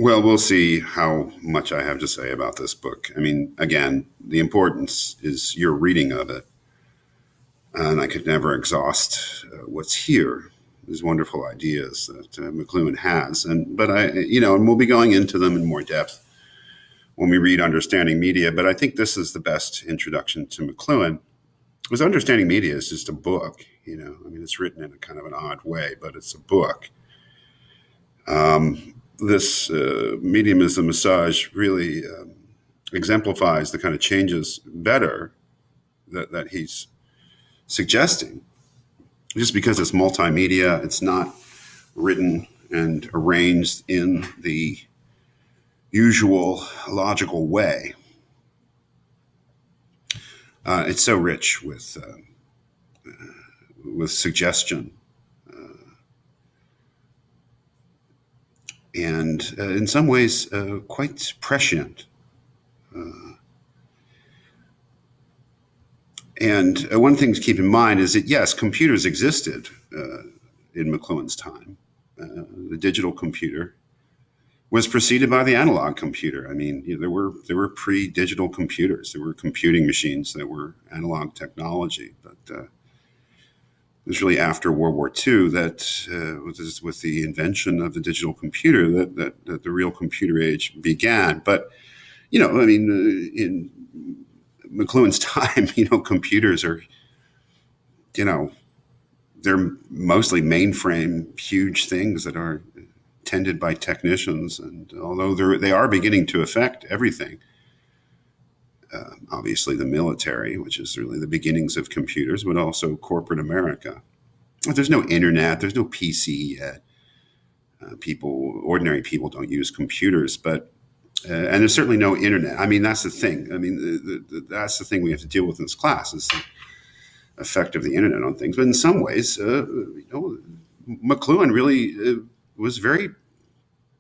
Well, we'll see how much I have to say about this book. I mean, again, the importance is your reading of it, and I could never exhaust what's here. These wonderful ideas that McLuhan has, and we'll be going into them in more depth when we read Understanding Media. But I think this is the best introduction to McLuhan, because Understanding Media is just a book. I mean, it's written in a kind of an odd way, but it's a book. This medium as a massage really exemplifies the kind of changes better that he's suggesting. Just because it's multimedia, it's not written and arranged in the usual logical way. It's so rich with suggestion, and in some ways quite prescient. And one thing to keep in mind is that, yes, computers existed in McLuhan's time. The digital computer was preceded by the analog computer. I mean, there were pre-digital computers. There were computing machines that were analog technology. But it was really after World War II that, with the invention of the digital computer, that the real computer age began. But, in McLuhan's time, computers are, they're mostly mainframe, huge things that are tended by technicians. And although they are beginning to affect everything, obviously the military, which is really the beginnings of computers, but also corporate America. There's no internet, there's no PC yet. Ordinary people don't use computers, but and there's certainly no internet. I mean, that's the thing. I mean, that's the thing we have to deal with in this class is the effect of the internet on things. But in some ways, McLuhan really was very,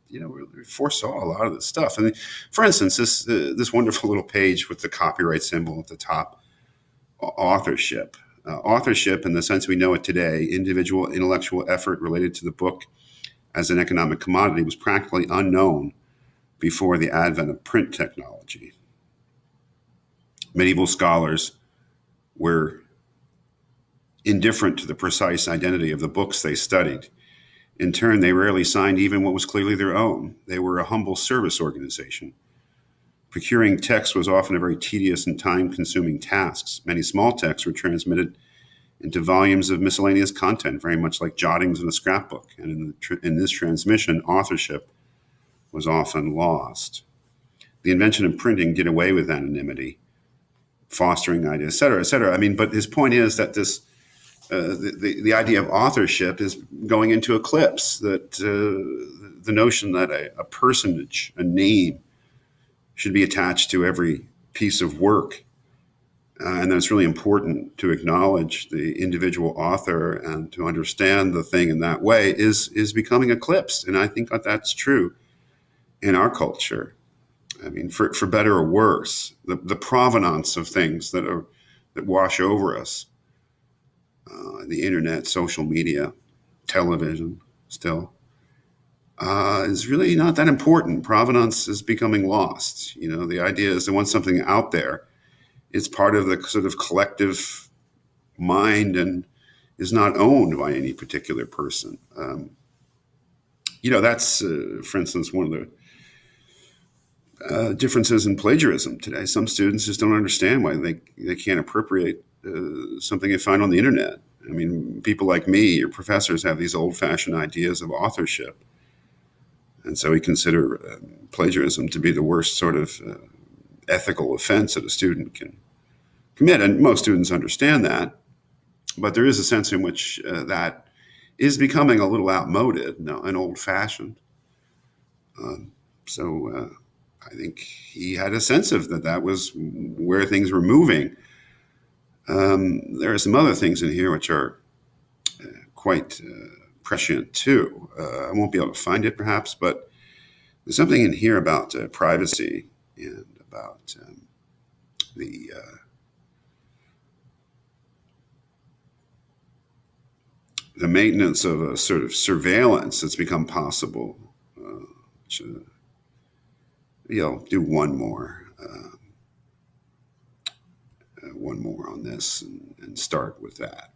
really foresaw a lot of this stuff. And for instance, this wonderful little page with the copyright symbol at the top, authorship. Authorship, in the sense we know it today, individual intellectual effort related to the book as an economic commodity, was practically unknown before the advent of print technology. Medieval scholars were indifferent to the precise identity of the books they studied. In turn, they rarely signed even what was clearly their own. They were a humble service organization. Procuring text was often a very tedious and time-consuming task. Many small texts were transmitted into volumes of miscellaneous content, very much like jottings in a scrapbook. And in this transmission, authorship was often lost. The invention of printing did away with anonymity, fostering ideas, et cetera, et cetera. I mean, but his point is that this, the idea of authorship is going into eclipse, that the notion that a personage, a name, should be attached to every piece of work. And that's really important to acknowledge the individual author and to understand the thing in that way is becoming eclipsed. And I think that that's true in our culture. I mean, for better or worse, the provenance of things that wash over us, the internet, social media, television, still, is really not that important. Provenance is becoming lost. The idea is that once something out there, it's part of the sort of collective mind and is not owned by any particular person. That's, for instance, one of the differences in plagiarism today. Some students just don't understand why they can't appropriate something they find on the internet. I mean, people like me, your professors, have these old-fashioned ideas of authorship. And so we consider plagiarism to be the worst sort of ethical offense that a student can commit. And most students understand that. But there is a sense in which that is becoming a little outmoded and old-fashioned. So I think he had a sense of that was where things were moving. There are some other things in here which are quite prescient too. I won't be able to find it perhaps, but there's something in here about privacy and about the maintenance of a sort of surveillance that's become possible, which do one more on this and start with that.